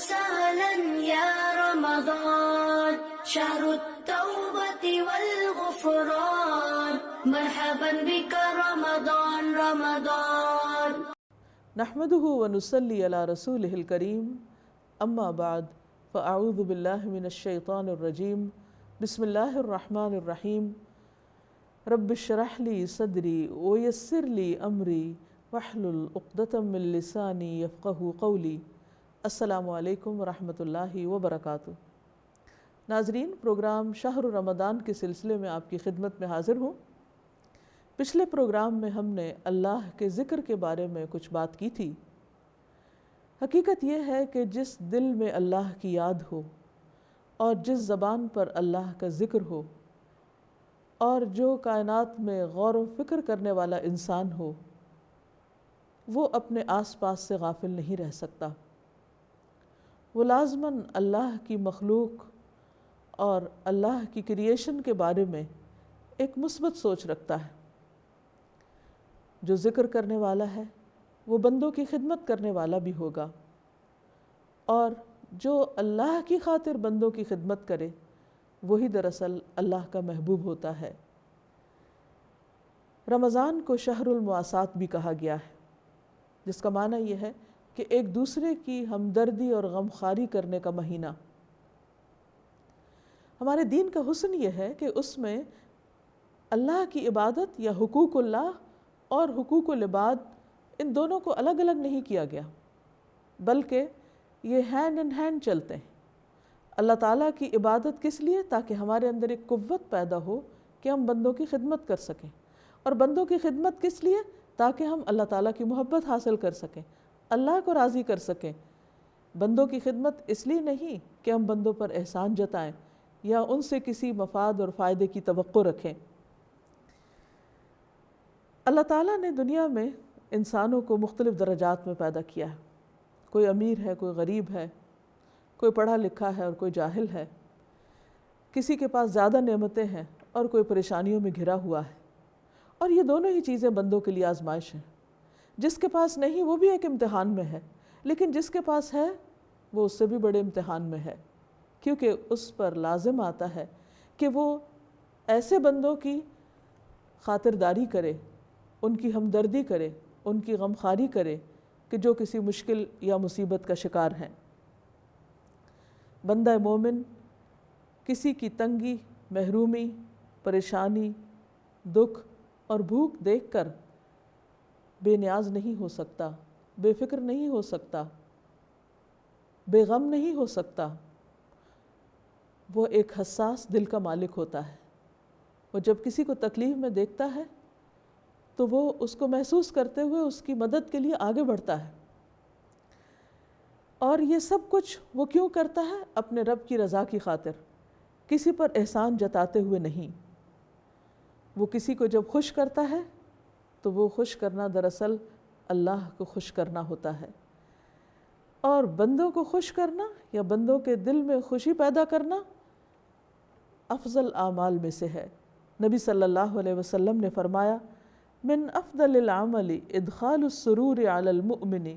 وسهلا يا رمضان شهر التوبة والغفران مرحبا بك رمضان رمضان نحمده ونصلي على رسوله الكريم اما بعد فاعوذ بالله من الشيطان الرجيم بسم الله الرحمن الرحيم رب اشرح لي صدري ويسر لي امري واحلل عقدة من لساني يفقهوا قولي۔ السلام علیکم ورحمۃ اللہ وبرکاتہ۔ ناظرین، پروگرام شہر رمضان کے سلسلے میں آپ کی خدمت میں حاضر ہوں۔ پچھلے پروگرام میں ہم نے اللہ کے ذکر کے بارے میں کچھ بات کی تھی۔ حقیقت یہ ہے کہ جس دل میں اللہ کی یاد ہو اور جس زبان پر اللہ کا ذکر ہو اور جو کائنات میں غور و فکر کرنے والا انسان ہو، وہ اپنے آس پاس سے غافل نہیں رہ سکتا۔ وہ لازماً اللہ کی مخلوق اور اللہ کی کریشن کے بارے میں ایک مثبت سوچ رکھتا ہے۔ جو ذکر کرنے والا ہے وہ بندوں کی خدمت کرنے والا بھی ہوگا، اور جو اللہ کی خاطر بندوں کی خدمت کرے وہی دراصل اللہ کا محبوب ہوتا ہے۔ رمضان کو شہر المواسات بھی کہا گیا ہے، جس کا معنی یہ ہے کہ ایک دوسرے کی ہمدردی اور غمخواری کرنے کا مہینہ۔ ہمارے دین کا حسن یہ ہے کہ اس میں اللہ کی عبادت یا حقوق اللہ اور حقوق العباد ان دونوں کو الگ الگ نہیں کیا گیا، بلکہ یہ ہینڈ ان ہینڈ چلتے ہیں۔ اللہ تعالیٰ کی عبادت کس لیے؟ تاکہ ہمارے اندر ایک قوت پیدا ہو کہ ہم بندوں کی خدمت کر سکیں، اور بندوں کی خدمت کس لیے؟ تاکہ ہم اللہ تعالیٰ کی محبت حاصل کر سکیں، اللہ کو راضی کر سکیں۔ بندوں کی خدمت اس لیے نہیں کہ ہم بندوں پر احسان جتائیں یا ان سے کسی مفاد اور فائدے کی توقع رکھیں۔ اللہ تعالیٰ نے دنیا میں انسانوں کو مختلف درجات میں پیدا کیا ہے۔ کوئی امیر ہے، کوئی غریب ہے، کوئی پڑھا لکھا ہے اور کوئی جاہل ہے، کسی کے پاس زیادہ نعمتیں ہیں اور کوئی پریشانیوں میں گھرا ہوا ہے، اور یہ دونوں ہی چیزیں بندوں کے لیے آزمائش ہیں۔ جس کے پاس نہیں وہ بھی ایک امتحان میں ہے، لیکن جس کے پاس ہے وہ اس سے بھی بڑے امتحان میں ہے، کیونکہ اس پر لازم آتا ہے کہ وہ ایسے بندوں کی خاطرداری کرے، ان کی ہمدردی کرے، ان کی غمخواری کرے کہ جو کسی مشکل یا مصیبت کا شکار ہیں۔ بندہ مومن کسی کی تنگی، محرومی، پریشانی، دکھ اور بھوک دیکھ کر بے نیاز نہیں ہو سکتا، بے فکر نہیں ہو سکتا، بے غم نہیں ہو سکتا۔ وہ ایک حساس دل کا مالک ہوتا ہے۔ وہ جب کسی کو تکلیف میں دیکھتا ہے تو وہ اس کو محسوس کرتے ہوئے اس کی مدد کے لیے آگے بڑھتا ہے، اور یہ سب کچھ وہ کیوں کرتا ہے؟ اپنے رب کی رضا کی خاطر، کسی پر احسان جتاتے ہوئے نہیں۔ وہ کسی کو جب خوش کرتا ہے تو وہ خوش کرنا دراصل اللہ کو خوش کرنا ہوتا ہے، اور بندوں کو خوش کرنا یا بندوں کے دل میں خوشی پیدا کرنا افضل اعمال میں سے ہے۔ نبی صلی اللہ علیہ وسلم نے فرمایا، من افضل العمل ادخال السرور علی المؤمن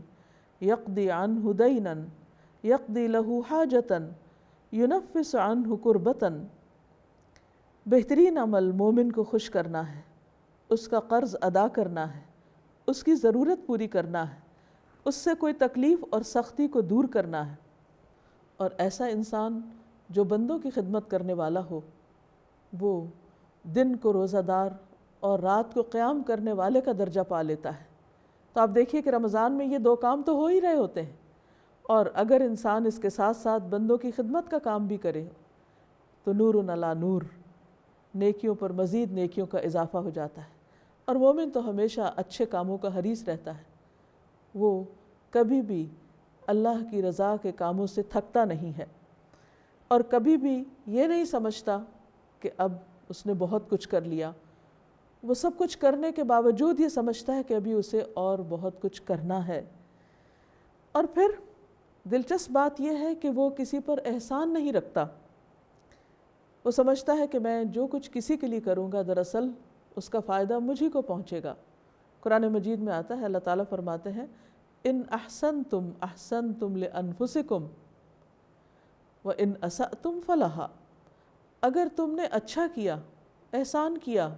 یقضی عنہ دینا یقضی لہ حاجتا ینفس عنہ کربتا۔ بہترین عمل مومن کو خوش کرنا ہے، اس کا قرض ادا کرنا ہے، اس کی ضرورت پوری کرنا ہے، اس سے کوئی تکلیف اور سختی کو دور کرنا ہے۔ اور ایسا انسان جو بندوں کی خدمت کرنے والا ہو، وہ دن کو روزہ دار اور رات کو قیام کرنے والے کا درجہ پا لیتا ہے۔ تو آپ دیکھیے کہ رمضان میں یہ دو کام تو ہو ہی رہے ہوتے ہیں، اور اگر انسان اس کے ساتھ ساتھ بندوں کی خدمت کا کام بھی کرے تو نور علی نور، نیکیوں پر مزید نیکیوں کا اضافہ ہو جاتا ہے۔ اور مومن تو ہمیشہ اچھے کاموں کا حریص رہتا ہے، وہ کبھی بھی اللہ کی رضا کے کاموں سے تھکتا نہیں ہے، اور کبھی بھی یہ نہیں سمجھتا کہ اب اس نے بہت کچھ کر لیا۔ وہ سب کچھ کرنے کے باوجود یہ سمجھتا ہے کہ ابھی اسے اور بہت کچھ کرنا ہے۔ اور پھر دلچسپ بات یہ ہے کہ وہ کسی پر احسان نہیں رکھتا۔ وہ سمجھتا ہے کہ میں جو کچھ کسی کے لیے کروں گا دراصل اس کا فائدہ مجھے کو پہنچے گا۔ قرآن مجید میں آتا ہے، اللہ تعالیٰ فرماتے ہیں، ان احسنتم احسنتم لانفسکم وَإِنْ أَسَأْتُمْ فَلَهَا، اگر تم نے اچھا کیا، احسان کیا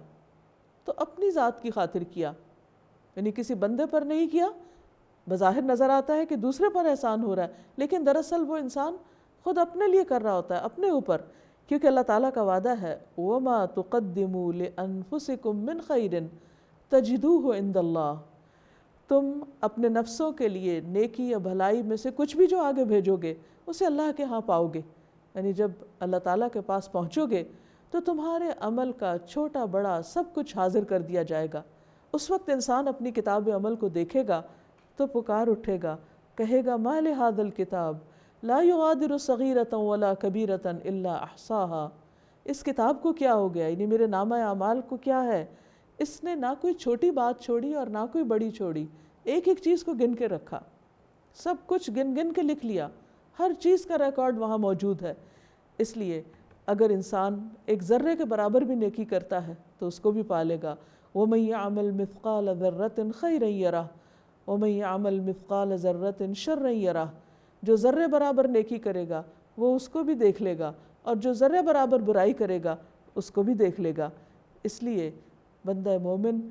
تو اپنی ذات کی خاطر کیا، یعنی کسی بندے پر نہیں کیا۔ بظاہر نظر آتا ہے کہ دوسرے پر احسان ہو رہا ہے، لیکن دراصل وہ انسان خود اپنے لیے کر رہا ہوتا ہے، اپنے اوپر، کیونکہ اللہ تعالیٰ کا وعدہ ہے وَمَا تُقَدِّمُوا لِأَنفُسِكُم مِّن خَيْرٍ تَجِدُوهُ عِندَ اللَّهِ، تم اپنے نفسوں کے لیے نیکی یا بھلائی میں سے کچھ بھی جو آگے بھیجو گے اسے اللہ کے ہاں پاؤ گے، یعنی جب اللہ تعالیٰ کے پاس پہنچو گے تو تمہارے عمل کا چھوٹا بڑا سب کچھ حاضر کر دیا جائے گا۔ اس وقت انسان اپنی کتاب عمل کو دیکھے گا تو پکار اٹھے گا، کہے گا ما لہذا الکتاب لا یغادر صغیرۃ ولا کبیرۃ الا احصاها، اس کتاب کو کیا ہو گیا، یعنی میرے نامہ اعمال کو کیا ہے، اس نے نہ کوئی چھوٹی بات چھوڑی اور نہ کوئی بڑی چھوڑی، ایک ایک چیز کو گن کے رکھا، سب کچھ گن گن کے لکھ لیا، ہر چیز کا ریکارڈ وہاں موجود ہے۔ اس لیے اگر انسان ایک ذرے کے برابر بھی نیکی کرتا ہے تو اس کو بھی پالے گا۔ وَمَن يَعْمَلْ مِثْقَالَ ذَرَّةٍ خَيْرًا يَرَهُ وَمَن يَعْمَلْ مِثْقَالَ ذَرَّةٍ شَرًّا يَرَهُ، جو ذرے برابر نیکی کرے گا وہ اس کو بھی دیکھ لے گا، اور جو ذرے برابر برائی کرے گا اس کو بھی دیکھ لے گا۔ اس لیے بندہ مومن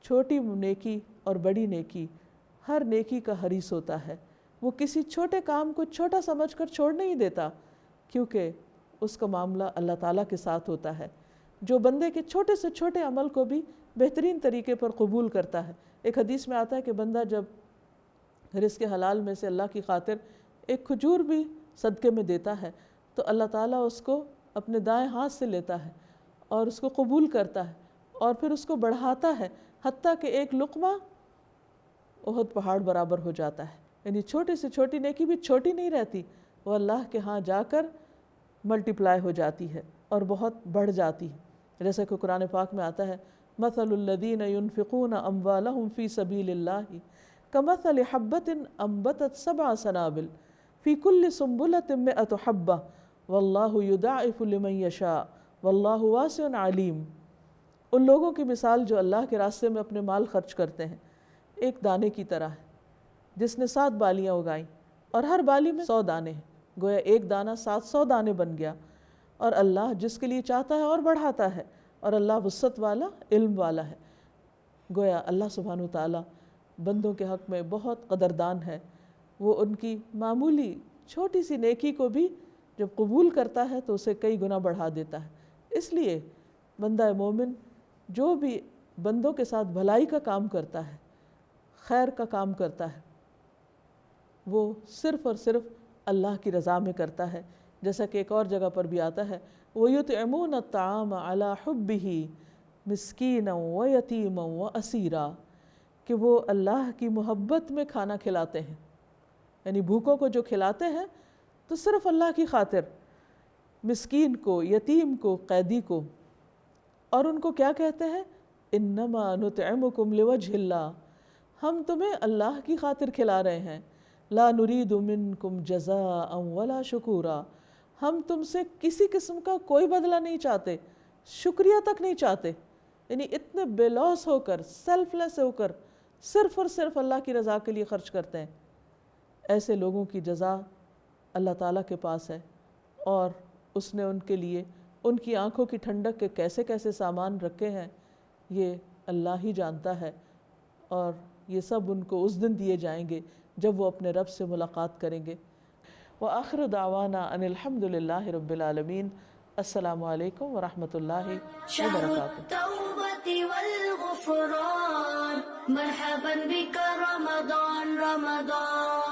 چھوٹی نیکی اور بڑی نیکی، ہر نیکی کا حریص ہوتا ہے، وہ کسی چھوٹے کام کو چھوٹا سمجھ کر چھوڑ نہیں دیتا، کیونکہ اس کا معاملہ اللہ تعالیٰ کے ساتھ ہوتا ہے، جو بندے کے چھوٹے سے چھوٹے عمل کو بھی بہترین طریقے پر قبول کرتا ہے۔ ایک حدیث میں آتا ہے کہ بندہ جب رزق حلال میں سے اللہ کی خاطر ایک کھجور بھی صدقے میں دیتا ہے تو اللہ تعالیٰ اس کو اپنے دائیں ہاتھ سے لیتا ہے اور اس کو قبول کرتا ہے اور پھر اس کو بڑھاتا ہے، حتیٰ کہ ایک لقمہ احد پہاڑ برابر ہو جاتا ہے۔ یعنی چھوٹی سے چھوٹی نیکی بھی چھوٹی نہیں رہتی، وہ اللہ کے ہاں جا کر ملٹیپلائی ہو جاتی ہے اور بہت بڑھ جاتی ہے۔ جیسا کہ قرآن پاک میں آتا ہے مثل الذین ينفقون اموالهم فی سبیل اللہ کمثل حبۃ انبتت 7 سنابل فی کل سنبلۃ 100 حبۃ واللہ یضاعف لمن یشاء واللہ واسع علیم۔ ان لوگوں کی مثال جو اللہ کے راستے میں اپنے مال خرچ کرتے ہیں ایک دانے کی طرح ہے جس نے 7 بالیاں اگائیں اور ہر بالی میں 100 دانے ہیں، گویا ایک دانہ 700 دانے بن گیا، اور اللہ جس کے لیے چاہتا ہے اور بڑھاتا ہے، اور اللہ وسعت والا علم والا ہے۔ گویا اللہ سبحانہ وتعالیٰ بندوں کے حق میں بہت قدردان ہے، وہ ان کی معمولی چھوٹی سی نیکی کو بھی جب قبول کرتا ہے تو اسے کئی گنا بڑھا دیتا ہے۔ اس لیے بندہ مومن جو بھی بندوں کے ساتھ بھلائی کا کام کرتا ہے، خیر کا کام کرتا ہے، وہ صرف اور صرف اللہ کی رضا میں کرتا ہے، جیسا کہ ایک اور جگہ پر بھی آتا ہے وَيُطْعِمُونَ الطَّعَامَ عَلَى حُبِّهِ مِسْكِينًا وَيَتِيمًا وَأَسِيرًا، کہ وہ اللہ کی محبت میں کھانا کھلاتے ہیں، یعنی بھوکوں کو جو کھلاتے ہیں تو صرف اللہ کی خاطر، مسکین کو، یتیم کو، قیدی کو، اور ان کو کیا کہتے ہیں انما نطعمکم لوجہ اللہ، ہم تمہیں اللہ کی خاطر کھلا رہے ہیں، لا نرید منکم جزاء ولا شکورا، ہم تم سے کسی قسم کا کوئی بدلہ نہیں چاہتے، شکریہ تک نہیں چاہتے، یعنی اتنے بے لوث ہو کر، سیلف لیس ہو کر صرف اور صرف اللہ کی رضا کے لیے خرچ کرتے ہیں۔ ایسے لوگوں کی جزا اللہ تعالیٰ کے پاس ہے، اور اس نے ان کے لیے ان کی آنکھوں کی ٹھنڈک کے کیسے کیسے سامان رکھے ہیں یہ اللہ ہی جانتا ہے، اور یہ سب ان کو اس دن دیے جائیں گے جب وہ اپنے رب سے ملاقات کریں گے۔ وآخر دعوانا ان الحمد للہ رب العالمین۔ السلام علیکم ورحمۃ اللہ شهر وبرکاتہ۔ التوبة والغفران مرحبا بك رمضان رمضان